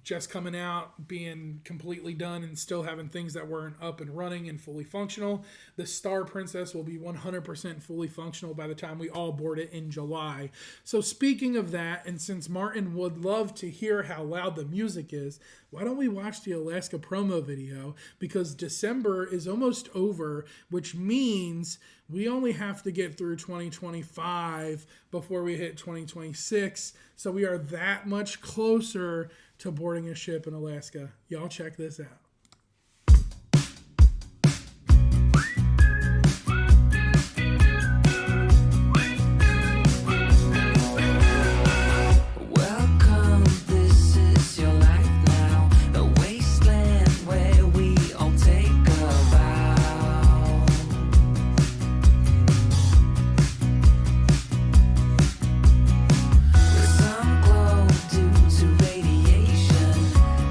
Just coming out, being completely done, and still having things that weren't up and running and fully functional. The Star Princess will be 100% fully functional by the time we all board it in July. So speaking of that, and since Martin would love to hear how loud the music is, why don't we watch the Alaska promo video? Because December is almost over, which means we only have to get through 2025 before we hit 2026. So we are that much closer to boarding a ship in Alaska. Y'all check this out. Welcome, this is your life now, a wasteland where we all take a vow. With some glow due to radiation,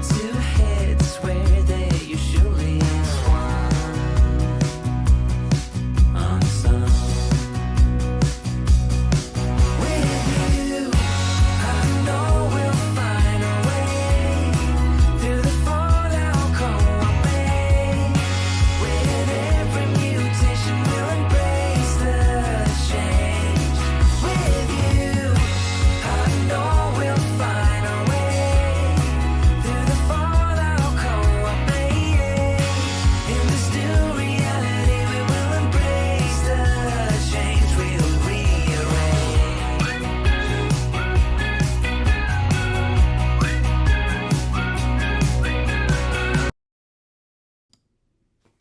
two heads where there usually is one unsung. With you, I know we'll find a way through the fallout, come our way. With every mutation, we'll embrace the change. With you, I know we'll find a way through the fallout, come our way. In this new reality, we will embrace the change. We'll rearrange.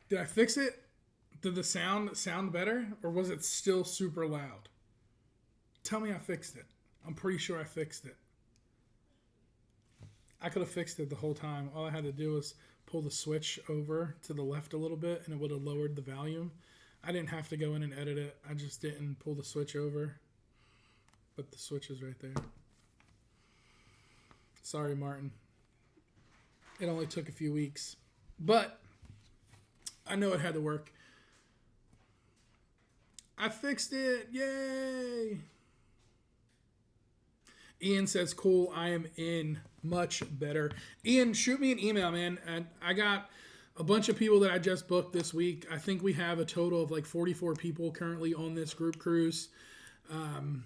Did I fix it? Did the sound better, or was it still super loud? Tell me I fixed it. I'm pretty sure I fixed it. I could have fixed it the whole time. All I had to do was pull the switch over to the left a little bit, and it would have lowered the volume. I didn't have to go in and edit it. I just didn't pull the switch over. But the switch is right there. Sorry, Martin. It only took a few weeks. But I know it had to work. I fixed it. Yay. Ian says, cool, I am in. Much better. Ian, shoot me an email, man. And I got a bunch of people that I just booked this week. I think we have a total of like 44 people currently on this group cruise. And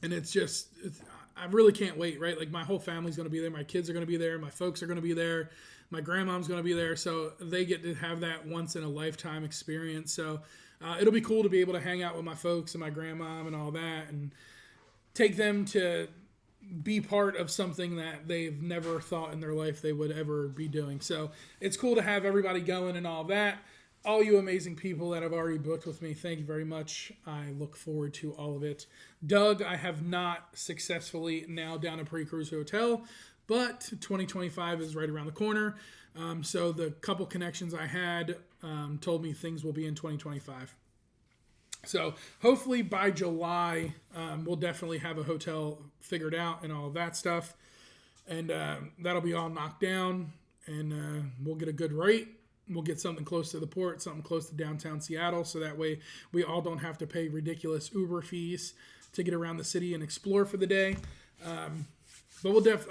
I really can't wait, right? Like my whole family's going to be there. My kids are going to be there. My folks are going to be there. My grandmom's going to be there. So they get to have that once in a lifetime experience. So it'll be cool to be able to hang out with my folks and my grandmom and all that and take them to be part of something that they've never thought in their life they would ever be doing. So it's cool to have everybody going and all that. All you amazing people that have already booked with me, thank you very much. I look forward to all of it. Doug, I have not successfully nailed down a pre-cruise hotel, but 2025 is right around the corner. So the couple connections I had told me things will be in 2025. So hopefully by July, we'll definitely have a hotel figured out and all of that stuff. And that'll be all knocked down, and we'll get a good rate. We'll get something close to the port, something close to downtown Seattle, so that way we all don't have to pay ridiculous Uber fees to get around the city and explore for the day. But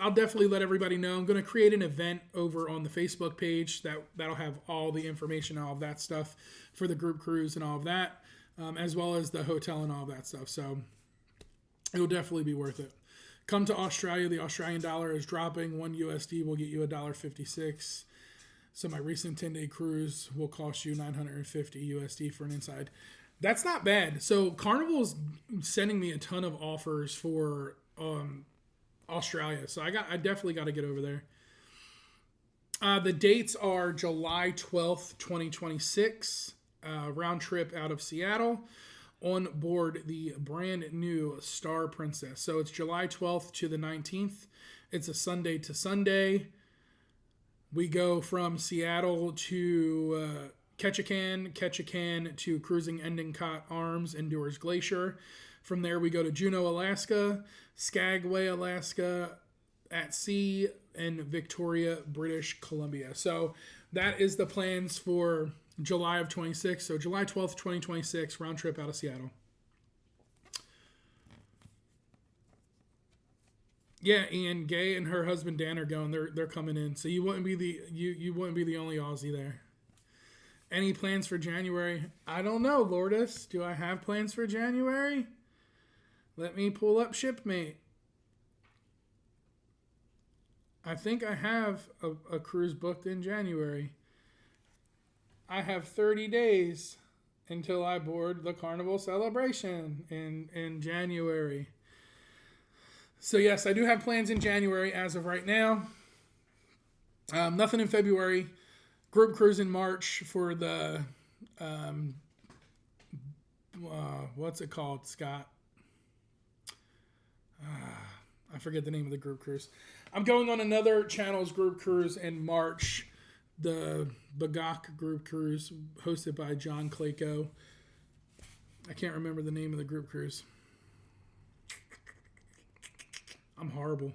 I'll definitely let everybody know. I'm going to create an event over on the Facebook page that'll have all the information, all of that stuff for the group cruise and all of that. As well as the hotel and all that stuff. So it'll definitely be worth it. Come to Australia. The Australian dollar is dropping. $1 USD will get you $1.56. So my recent 10-day cruise will cost you $950 USD for an inside. That's not bad. So Carnival's sending me a ton of offers for Australia. So I definitely got to get over there. The dates are July 12th, 2026. Round trip out of Seattle on board the brand new Star Princess. So it's July 12th to the 19th. It's a Sunday to Sunday. We go from Seattle to Ketchikan to cruising Endicott Arms and Dewar's Glacier. From there we go to Juneau, Alaska, Skagway, Alaska, at sea, and Victoria, British Columbia. So that is the plans for July of 26. So July 12th, 2026, round trip out of Seattle. Yeah, Ian, Gay and her husband Dan are going. They're coming in. So you wouldn't be the only Aussie there. Any plans for January? I don't know, Lourdes. Do I have plans for January? Let me pull up Shipmate. I think I have a cruise booked in January. I have 30 days until I board the Carnival Celebration in January. So yes, I do have plans in January as of right now. Nothing in February. Group cruise in March for the what's it called, Scott? I forget the name of the group cruise. I'm going on another channel's group cruise in March, the Bagok group cruise hosted by John Clayco. I can't remember the name of the group cruise. I'm horrible.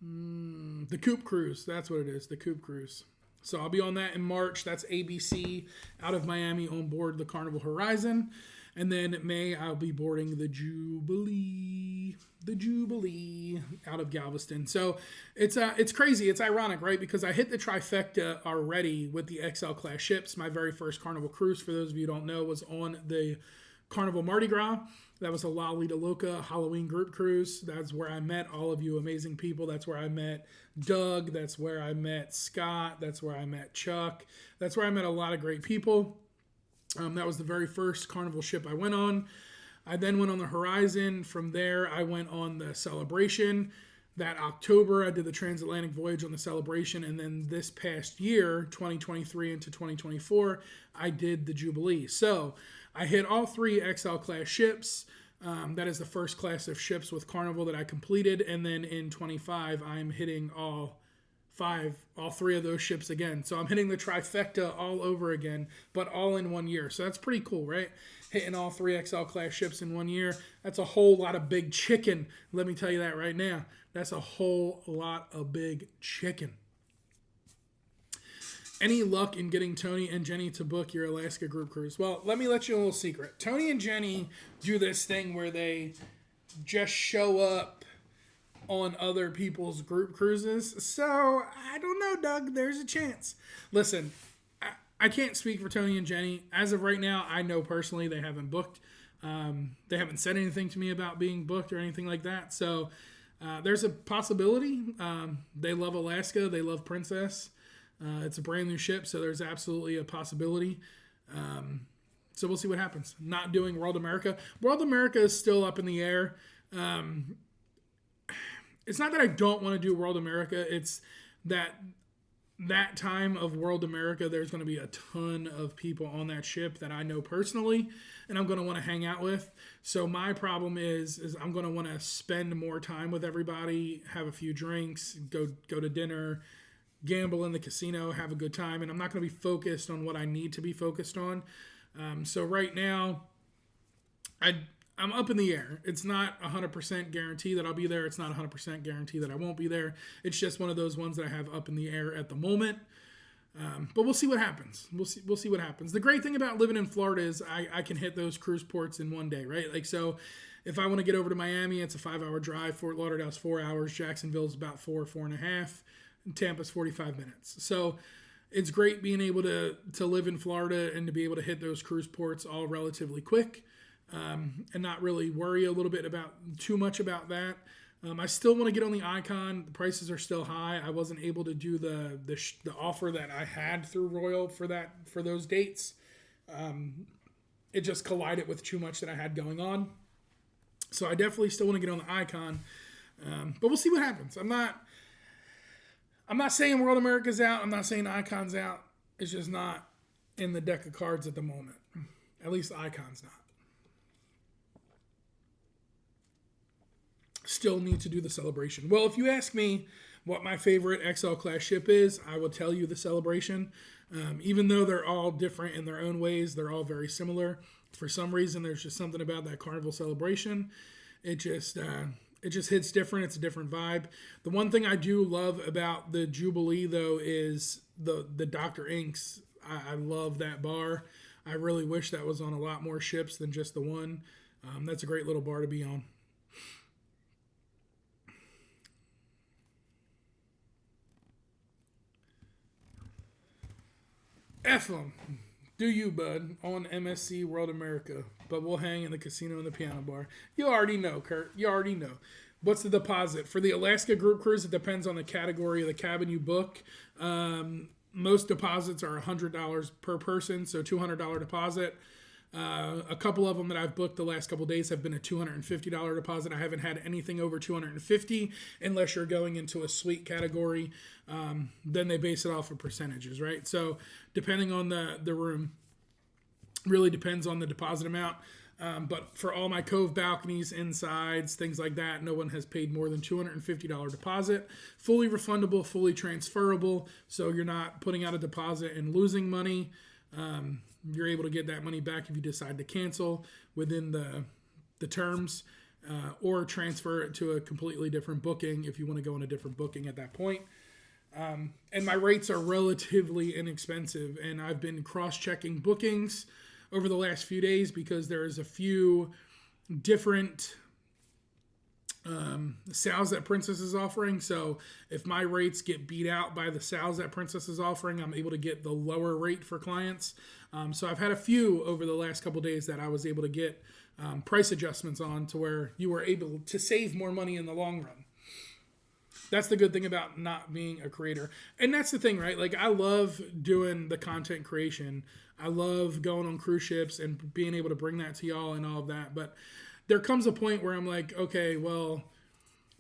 The Coop Cruise. That's what it is. The Coop Cruise. So I'll be on that in March. That's ABC out of Miami on board the Carnival Horizon. And then in May, I'll be boarding the Jubilee out of Galveston. So it's crazy. It's ironic, right? Because I hit the trifecta already with the XL class ships. My very first Carnival cruise, for those of you who don't know, was on the Carnival Mardi Gras. That was a Lolita Loca Halloween group cruise. That's where I met all of you amazing people. That's where I met Doug. That's where I met Scott. That's where I met Chuck. That's where I met a lot of great people. That was the very first Carnival ship I went on. I then went on the Horizon. From there, I went on the Celebration. That October, I did the transatlantic voyage on the Celebration. And then this past year, 2023 into 2024, I did the Jubilee. So I hit all 3 XL class ships. That is the first class of ships with Carnival that I completed. And then in 25, I'm hitting all 3 of those ships again. So I'm hitting the trifecta all over again, but all in 1 year. So that's pretty cool, right? Hitting all 3 XL class ships in 1 year. That's a whole lot of big chicken. Let me tell you that right now. That's a whole lot of big chicken. Any luck in getting Tony and Jenny to book your Alaska group cruise? Well, let me let you a little secret. Tony and Jenny do this thing where they just show up on other people's group cruises. So, I don't know, Doug. There's a chance. Listen, I can't speak for Tony and Jenny. As of right now, I know personally they haven't booked. They haven't said anything to me about being booked or anything like that. So, there's a possibility. They love Alaska. They love Princess. It's a brand new ship, so there's absolutely a possibility. So we'll see what happens. Not doing World America. World America is still up in the air. It's not that I don't want to do World America. It's that time of World America, there's going to be a ton of people on that ship that I know personally, and I'm going to want to hang out with. So my problem is I'm going to want to spend more time with everybody, have a few drinks, go to dinner, gamble in the casino, have a good time, and I'm not going to be focused on what I need to be focused on. So right now, I'm up in the air. It's not 100% guarantee that I'll be there. It's not 100% guarantee that I won't be there. It's just one of those ones that I have up in the air at the moment. But we'll see what happens. We'll see what happens. The great thing about living in Florida is I can hit those cruise ports in one day, right? Like, so if I want to get over to Miami, it's a 5-hour drive. Fort Lauderdale's 4 hours. Jacksonville's about 4.5. Tampa's 45 minutes. So it's great being able to live in Florida and to be able to hit those cruise ports all relatively quick, and not really worry a little bit about too much about that. I still want to get on the Icon. The prices are still high. I wasn't able to do the offer that I had through Royal for those dates. It just collided with too much that I had going on. So I definitely still want to get on the Icon, but we'll see what happens. I'm not saying World America's out. I'm not saying Icon's out. It's just not in the deck of cards at the moment. At least Icon's not. Still need to do the Celebration. Well, if you ask me what my favorite XL class ship is, I will tell you the Celebration. Even though they're all different in their own ways, they're all very similar. For some reason, there's just something about that Carnival Celebration. It just hits different. It's a different vibe. The one thing I do love about the Jubilee, though, is the Dr. Inks. I love that bar. I really wish that was on a lot more ships than just the one. That's a great little bar to be on. F them. Do you, bud, on MSC World America. But we'll hang in the casino and the piano bar. You already know, Kurt. You already know. What's the deposit? For the Alaska group cruise, it depends on the category of the cabin you book. Most deposits are $100 per person, so $200 deposit. A couple of them that I've booked the last couple days have been a $250 deposit. I haven't had anything over $250 unless you're going into a suite category. Then they base it off of percentages, right? So depending on the room, really depends on the deposit amount. But for all my cove balconies, insides, things like that, no one has paid more than $250 deposit. Fully refundable, fully transferable. So you're not putting out a deposit and losing money. You're able to get that money back if you decide to cancel within the terms, or transfer it to a completely different booking if you want to go on a different booking at that point. And my rates are relatively inexpensive, and I've been cross-checking bookings over the last few days because there's a few different sales that Princess is offering. So if my rates get beat out by the sales that Princess is offering, I'm able to get the lower rate for clients. So I've had a few over the last couple of days that I was able to get price adjustments on to where you were able to save more money in the long run. That's the good thing about not being a creator. And that's the thing, right? Like, I love doing the content creation. I love going on cruise ships and being able to bring that to y'all and all of that. But there comes a point where I'm like, okay, well,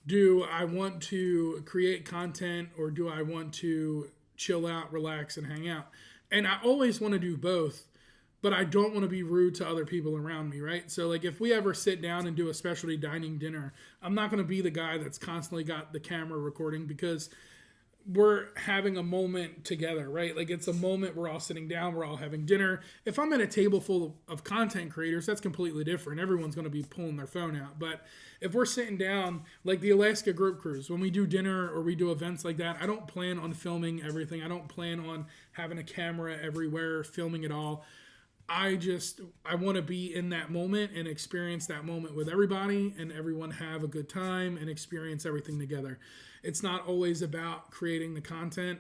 do I want to create content or do I want to chill out, relax, and hang out? And I always want to do both, but I don't want to be rude to other people around me, right? So, like, if we ever sit down and do a specialty dining dinner, I'm not going to be the guy that's constantly got the camera recording because we're having a moment together, right? Like, it's a moment, we're all sitting down, we're all having dinner. If I'm at a table full of content creators, that's completely different. Everyone's going to be pulling their phone out. But if we're sitting down, like the Alaska group cruise, when we do dinner or we do events like that, I don't plan on filming everything. I don't plan on having a camera everywhere, filming it all. I want to be in that moment and experience that moment with everybody and everyone have a good time and experience everything together. It's not always about creating the content,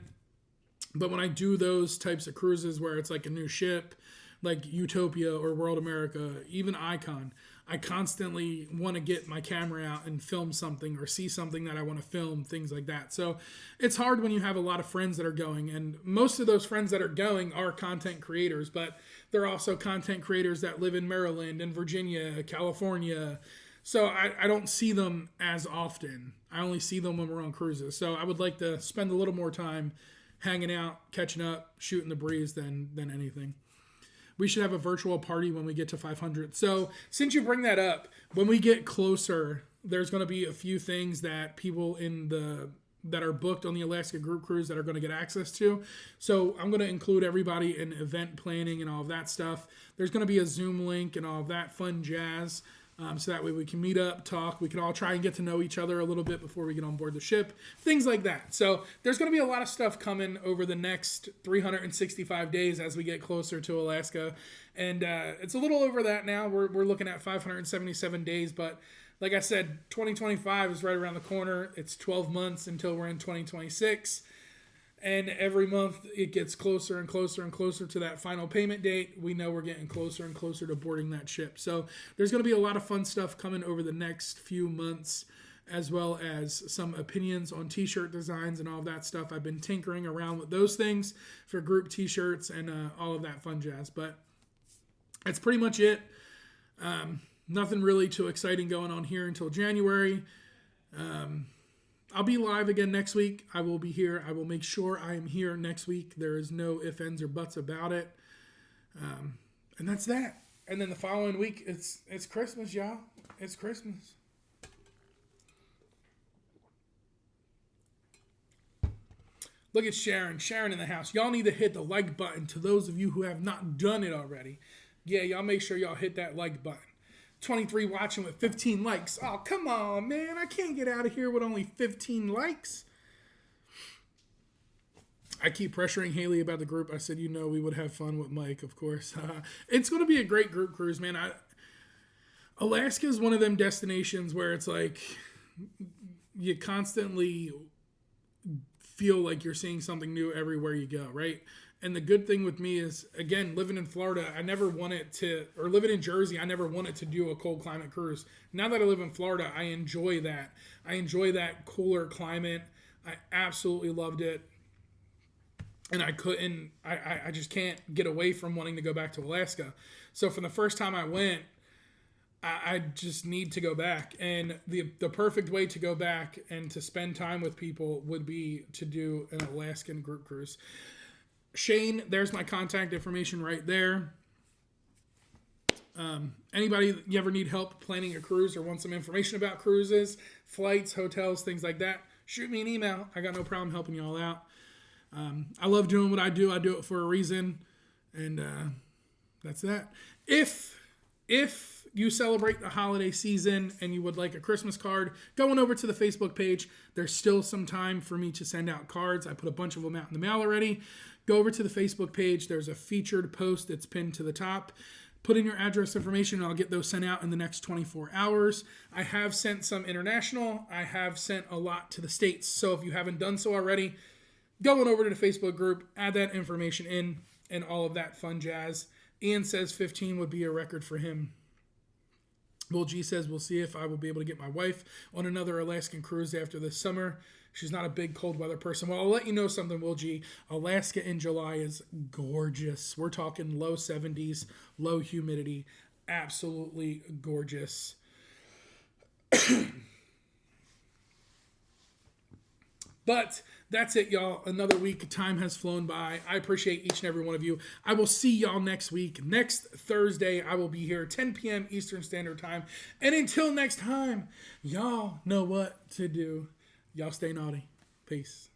but when I do those types of cruises where it's like a new ship, like Utopia or World America, even Icon, I constantly want to get my camera out and film something or see something that I want to film, things like that. So it's hard when you have a lot of friends that are going, and most of those friends that are going are content creators, but they're also content creators that live in Maryland and Virginia, California. So I don't see them as often. I only see them when we're on cruises. So I would like to spend a little more time hanging out, catching up, shooting the breeze than anything. We should have a virtual party when we get to 500. So since you bring that up, when we get closer, there's going to be a few things that people that are booked on the Alaska group cruise that are going to get access to. So I'm going to include everybody in event planning and all of that stuff. There's going to be a Zoom link and all of that fun jazz. So that way we can meet up, talk. We can all try and get to know each other a little bit before we get on board the ship. Things like that. So there's going to be a lot of stuff coming over the next 365 days as we get closer to Alaska. And it's a little over that now. We're looking at 577 days. But like I said, 2025 is right around the corner. It's 12 months until we're in 2026. And every month it gets closer and closer and closer to that final payment date. We know we're getting closer and closer to boarding that ship. So there's going to be a lot of fun stuff coming over the next few months, as well as some opinions on t-shirt designs and all of that stuff. I've been tinkering around with those things for group t-shirts and all of that fun jazz. But that's pretty much it. Nothing really too exciting going on here until January. I'll be live again next week. I will be here. I will make sure I am here next week. There is no ifs, ands, or buts about it. And that's that. And then the following week, it's Christmas, y'all. It's Christmas. Look at Sharon. Sharon in the house. Y'all need to hit the like button to those of you who have not done it already. Yeah, y'all make sure y'all hit that like button. 23 watching with 15 likes. Oh, come on, man. I can't get out of here with only 15 likes. I keep pressuring Haley about the group. I said, we would have fun with Mike, of course. It's going to be a great group cruise, man. Alaska is one of them destinations where it's like you constantly feel like you're seeing something new everywhere you go, right? And the good thing with me is, again, living in Florida, living in Jersey, I never wanted to do a cold climate cruise. Now that I live in Florida, I enjoy that. I enjoy that cooler climate. I absolutely loved it. and I couldn't. I just can't get away from wanting to go back to Alaska. So for the first time I went, I just need to go back. And the perfect way to go back and to spend time with people would be to do an Alaskan group cruise. Shane, there's my contact information right there. Anybody you ever need help planning a cruise or want some information about cruises, flights, hotels, things like that, shoot me an email. I got no problem helping you all out. I love doing what I do. I do it for a reason. And that's that. If you celebrate the holiday season and you would like a Christmas card, going over to the Facebook page, there's still some time for me to send out cards. I put a bunch of them out in the mail already. Go over to the Facebook page. There's a featured post that's pinned to the top. Put in your address information and I'll get those sent out in the next 24 hours. I have sent some international. I have sent a lot to the States. So if you haven't done so already, go on over to the Facebook group, add that information in, and all of that fun jazz. Ian says 15 would be a record for him. Will G says, we'll see if I will be able to get my wife on another Alaskan cruise after this summer. She's not a big cold weather person. Well, I'll let you know something, Will G. Alaska in July is gorgeous. We're talking low 70s, low humidity. Absolutely gorgeous. But that's it, y'all. Another week. Time has flown by. I appreciate each and every one of you. I will see y'all next week. Next Thursday, I will be here 10 p.m. Eastern Standard Time. And until next time, y'all know what to do. Y'all stay naughty. Peace.